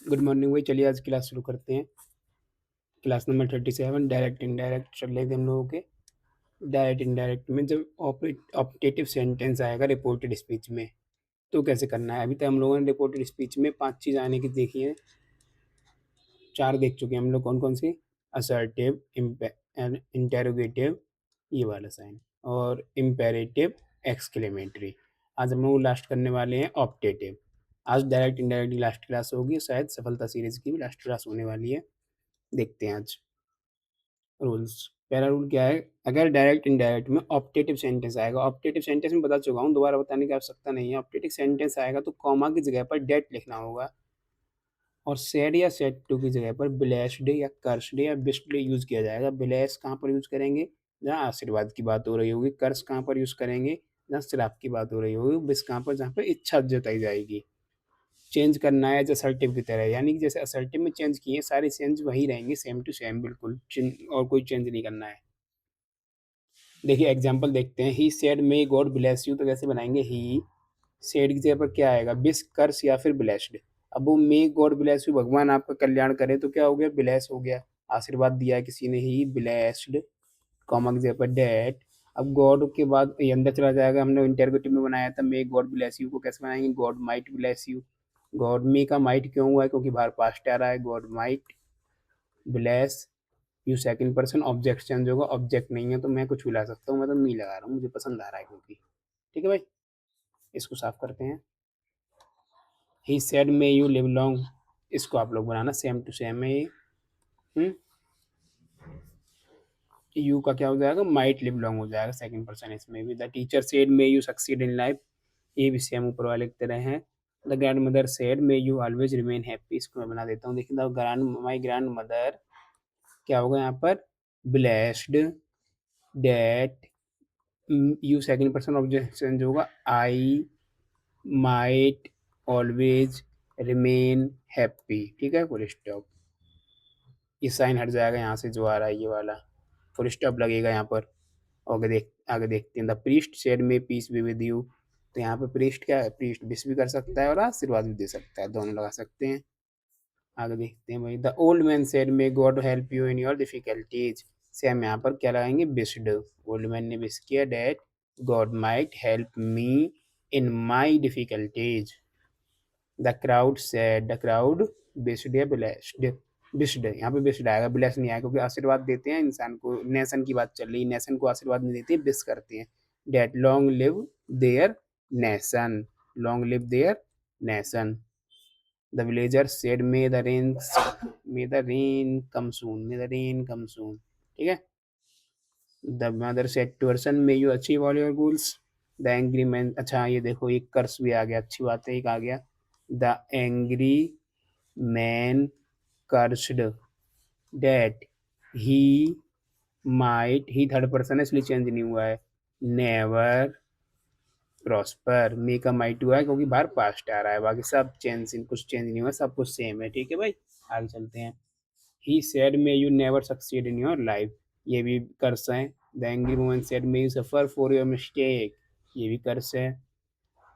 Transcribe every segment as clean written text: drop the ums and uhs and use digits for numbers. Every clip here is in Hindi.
गुड मॉर्निंग भाई, चलिए आज क्लास शुरू करते हैं। क्लास नंबर 37 डायरेक्ट इनडायरेक्ट चल रहे थे हम लोगों के। डायरेक्ट इनडायरेक्ट में जब ऑप्टेटिव सेंटेंस आएगा रिपोर्टेड स्पीच में तो कैसे करना है। अभी तक हम लोगों ने रिपोर्टेड स्पीच में 5 चीज़ आने की देखी है, 4 देख चुके हैं हम लोग। कौन कौन सी? असर्टिव, इंटेरोगेटिव, ये वाला साइन, और इम्पेरेटिव, एक्सक्लेमेटरी। आज हम लोग लास्ट करने वाले हैं ऑप्टेटिव। आज डायरेक्ट इनडायरेक्ट की लास्ट क्लास होगी, शायद सफलता सीरीज की भी लास्ट क्लास होने वाली है। देखते हैं आज रूल्स। पहला रूल क्या है? अगर डायरेक्ट इनडायरेक्ट में ऑप्टेटिव सेंटेंस आएगा, ऑप्टेटिव सेंटेंस में बता चुका हूँ, दोबारा बताने की आवश्यकता नहीं है। ऑप्टेटिव सेंटेंस आएगा तो कॉमा की जगह पर डेट लिखना होगा, और सेड या सेड टू की जगह पर ब्लेस्ड या कर्स्ड या बिस्ड यूज किया जाएगा। ब्लेस कहाँ पर यूज करेंगे? जहाँ आशीर्वाद की बात हो रही होगी। कर्स कहाँ पर यूज करेंगे? जहाँ श्राप की बात हो रही होगी। बिस कहाँ पर? जहाँ पर इच्छा जताई जाएगी। चेंज करना है एज असर्टिव की तरह, यानी कि जैसे असर्टिव में चेंज किए सारे चेंज वही रहेंगे, सेम टू सेम बिल्कुल, और कोई चेंज नहीं करना है। देखिए एग्जांपल देखते हैं। He said may God bless you, तो कैसे बनाएंगे? ही सेड की जगह पर क्या आएगा? बिस, कर्स या फिर ब्लेस्ड। अब वो मे गॉड ब्लेस यू, भगवान आपका कल्याण करे, तो क्या हो गया? ब्लेस हो गया, आशीर्वाद दिया है किसी ने। ही ब्लेस्ड, कॉमा की जगह पर डेट। अब गॉड के बाद ये अंदर चला जाएगा। हमने इंटरोगेटिव में बनाया था मे गॉड ब्लेस यू को, कैसे बनाएंगे? God might bless you. God may का माइट क्यों हुआ है? क्योंकि बाहर पास्ट आ रहा है। God might bless you, second person, object change होगा। ऑब्जेक्ट नहीं है तो मैं कुछ भी ला सकता हूँ, मैं तो मी लगा रहा हूँ, मुझे पसंद आ रहा है क्योंकि। ठीक है भाई, इसको साफ करते हैं। He said may you live long, इसको आप लोग बनाना सेम टू सेम है ये। यू का क्या हो जाएगा? माइट लिव लॉन्ग हो जाएगा, सेकंड पर्सन इसमें भी। The teacher said may you succeed in life, ये भी सेम ऊपर वाले की तरह है। The grand mother said may you always remain happy, इसको मैं बना देता हूँ। देखिए the grand my grand mother क्या होगा यहाँ पर? Blessed that, you second person object change होगा। I might always remain happy. ठीक है, फुल स्टॉप। ये साइन हट जाएगा यहाँ से जो आ रहा है ये वाला, फुल स्टॉप लगेगा यहाँ पर। आगे देखते हैं। द प्रीस्ट सेड में पीस बी विद यू, तो यहाँ पे प्रीस्ट क्या है? प्रीस्ट विश भी कर सकता है और आशीर्वाद भी दे सकता है, दोनों लगा सकते हैं। आगे देखते हैं भाई। The old man said may God help you in your difficulties, से हम यहाँ पर क्या लगाएंगे? बिस्ड। ओल्ड मैन ने विश किया that God might help me in my difficulties. The crowd said, the crowd wished या ब्लेस्ड? बिस्ड, यहाँ पे बिस्ड आएगा, ब्लेस नहीं आएगा, क्योंकि आशीर्वाद देते हैं इंसान को। नेशन की बात चल रही है, नेशन को आशीर्वाद नहीं देते, बिस करते हैं। That long live their nation, long live their nation. The villager said may the rain, may the rain come soon, may the rain come soon. ठीक है। The mother said to her son may you achieve all your goals. The angry man, अच्छा ये देखो एक कर्स भी आ गया, अच्छी बात है, एक आ गया। The angry man cursed that he might, he third person है इसलिए चेंज नहीं हुआ है, नेवर प्रॉस्पर। मे का माइट हुआ है क्योंकि बाहर पास्ट आ रहा है, बाकी सब चेंज, कुछ चेंज नहीं हुआ, सब कुछ सेम है। ठीक है भाई, आगे चलते हैं। He said may you never succeed in your life, ये भी कर्स है। The angry woman said may you suffer for your mistake, ये भी कर्स है।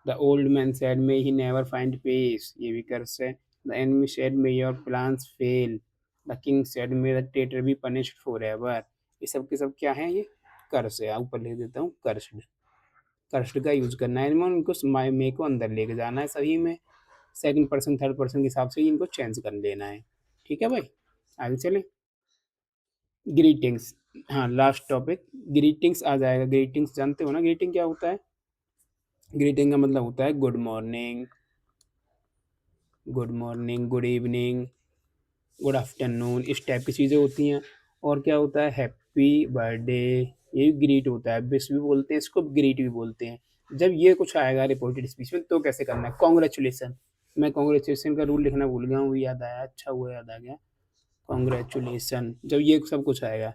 The old man said may he never find peace, ये भी कर्स है। The enemy said may your plans fail. The king said may the traitor be punished for ever, ये सब के सब क्या है? ये कर्स है। ऊपर लिख देता हूँ कर्स्ड। कर्स्ड का यूज करना है इनको, इनको मे को अंदर लेके जाना है सभी में, सेकंड पर्सन थर्ड पर्सन के हिसाब से इनको चेंज कर लेना है। ठीक है भाई, आगे चले। ग्रीटिंग्स, हाँ लास्ट टॉपिक, ग्रीटिंग्स आ जाएगा। ग्रीटिंग्स जानते हो ना, ग्रीटिंग क्या होता है? ग्रीटिंग का मतलब होता है good morning, good morning, good evening, good afternoon, इस टाइप की चीज़ें होती हैं। और क्या होता है? हैप्पी बर्थडे, ये भी ग्रीट होता है। विश भी बोलते हैं इसको, ग्रीट भी बोलते हैं। जब ये कुछ आएगा रिपोर्टेड स्पीच में तो कैसे करना है? कॉन्ग्रेचुलेसन, मैं कॉन्ग्रेचुलेसन का रूल लिखना भूल गया हूँ, याद आया, अच्छा हुआ याद आ गया। कॉन्ग्रेचुलेसन, जब ये सब कुछ आएगा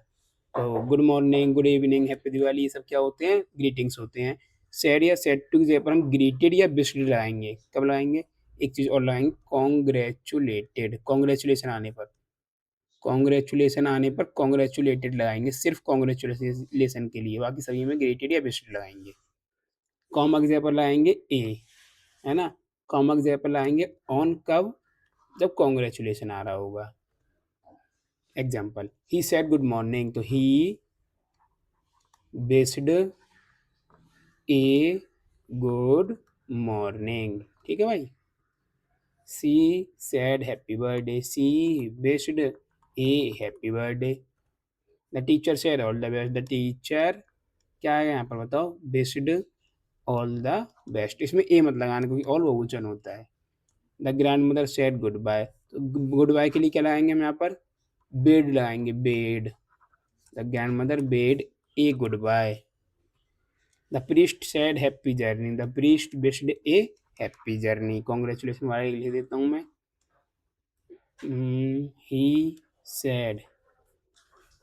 तो good morning, good evening, happy Diwali, ये सब क्या होते हैं? ग्रीटिंग्स होते हैं। सैड या सैड टू की जगह पर हम ग्रीटेड या विश्ड लगाएंगे। कब लगाएंगे? एक चीज़ और लगाएंगे, कॉन्ग्रेचुलेटेड, कॉन्ग्रेचुलेशन आने पर। कॉन्ग्रेचुलेशन आने पर कॉन्ग्रेचुलेटेड लगाएंगे, सिर्फ कॉन्ग्रेचुलेशन के लिए, बाकी सभी में ग्रेटेड या विश्ड लगाएंगे। कॉमा की जगह पर लगाएंगे ए, है ना। कॉमा की जगह पर लगाएंगे ऑन कब? जब कॉन्ग्रेचुलेशन आ रहा होगा। Example, he said good morning, तो he based a good morning, ठीक है भाई। She said happy birthday, she based a happy birthday. The teacher said all the best, the teacher क्या है यहाँ पर बताओ, बेस्ड ऑल द बेस्ट, इसमें ए मत लगाना क्योंकि ऑल बहुवचन होता है। The grand mother said good bye, तो गुड बाय के लिए क्या लगाएंगे हम यहाँ पर, बेड लगाएंगे, bade. The grand mother bade a good bye. The priest said happy journey, the priest wished a happy journey. Congratulation वाले लिख देता हूँ मैं, he said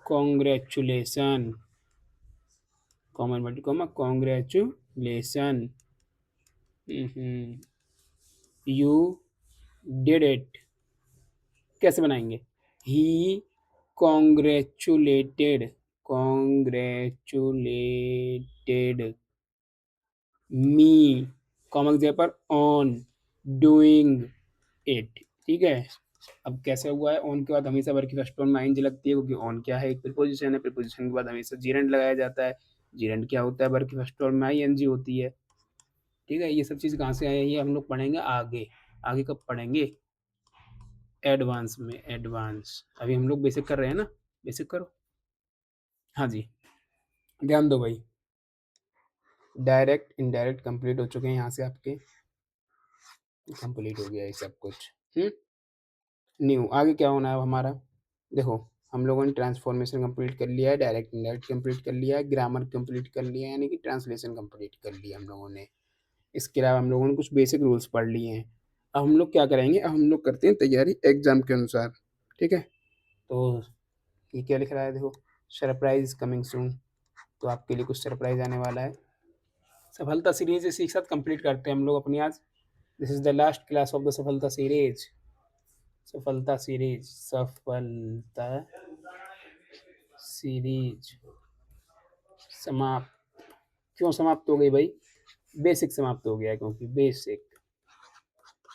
congratulation, common word comma, congratulation, you did it. कैसे बनाएंगे, he congratulated, congratulated me, common example on doing it, ठीक है। अब कैसे हुआ है, ऑन के बाद हमेशा वर्ब की फर्स्ट फॉर्म में आईएनजी लगती है क्योंकि ऑन क्या है, एक प्रीपोजिशन है, प्रीपोजिशन के बाद हमेशा जीरेंड लगाया जाता है। जीरेंड क्या होता है, वर्ब की फर्स्ट फॉर्म में आईएनजी होती है, ठीक है। ये सब चीज़ कहाँ से आई है, ये हम लोग पढ़ेंगे आगे। आगे कब पढ़ेंगे, एडवांस में, एडवांस। अभी हम लोग बेसिक कर रहे हैं ना, बेसिक करो। हाँ जी, ध्यान दो भाई, डायरेक्ट इनडायरेक्ट कंप्लीट हो चुके हैं यहाँ से आपके, कंप्लीट हो गया ये सब कुछ। न्यू आगे क्या होना है अब हमारा, देखो हम लोगों ने ट्रांसफॉर्मेशन कंप्लीट कर लिया है, डायरेक्ट इनडायरेक्ट कंप्लीट कर लिया है, ग्रामर कंप्लीट कर लिया है, यानी कि ट्रांसलेशन कंप्लीट कर लिया हम लोगों ने। इसके अलावा हम लोगों ने कुछ बेसिक रूल्स पढ़ लिए हैं। अब हम लोग क्या करेंगे, अब हम लोग करते हैं तैयारी एग्जाम के अनुसार, ठीक है। तो ये क्या लिख रहा है, देखो सरप्राइज इज कमिंग सून, तो आपके लिए कुछ सरप्राइज आने वाला है। सफलता सीरीज इसी के साथ कंप्लीट करते हैं हम लोग अपनी आज। This is the last class of the सफलता सीरीज, सफलता सीरीज, सफलता सीरीज समाप्त। क्यों समाप्त हो गई भाई, बेसिक समाप्त हो गया क्योंकि बेसिक।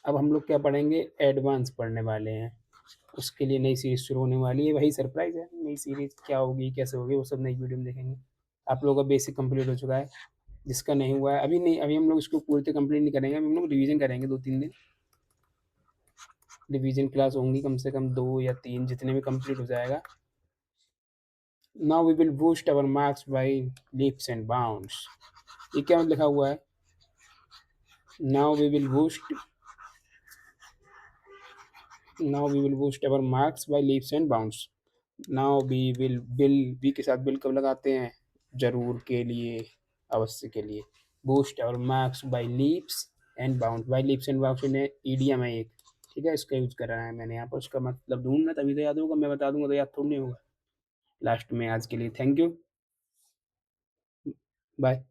अब हम लोग क्या पढ़ेंगे, एडवांस पढ़ने वाले हैं। उसके लिए नई सीरीज शुरू होने वाली है, वही सरप्राइज है, नई सीरीज क्या होगी कैसे होगी वो सब नई वीडियो में देखेंगे। आप लोगों का बेसिक कंप्लीट हो चुका है, जिसका नहीं हुआ है अभी नहीं, अभी हम लोग इसको पूरी तरह कंप्लीट नहीं करेंगे, हम लोग रिवीजन करेंगे 2-3 दिन। रिवीजन क्लास होंगी कम से कम 2 या 3, जितने में कंप्लीट हो जाएगा। Now we will boost our marks by leaps and bounds, ये क्या लिखा हुआ है, now we will boost, now we will boost our marks by leaps and bounds. Now we will, will be के साथ बिल कब लगाते हैं, जरूर के लिए, अवश्य के लिए। Boost our marks by leaps and bound, by leaps and bounds ने ईडीएम है एक, ठीक है, इसका यूज करा है मैंने यहाँ पर, उसका मतलब ढूंढना तभी तो याद होगा, मैं बता दूंगा तो याद थोड़ी नहीं होगा। लास्ट में आज के लिए थैंक यू, बाय।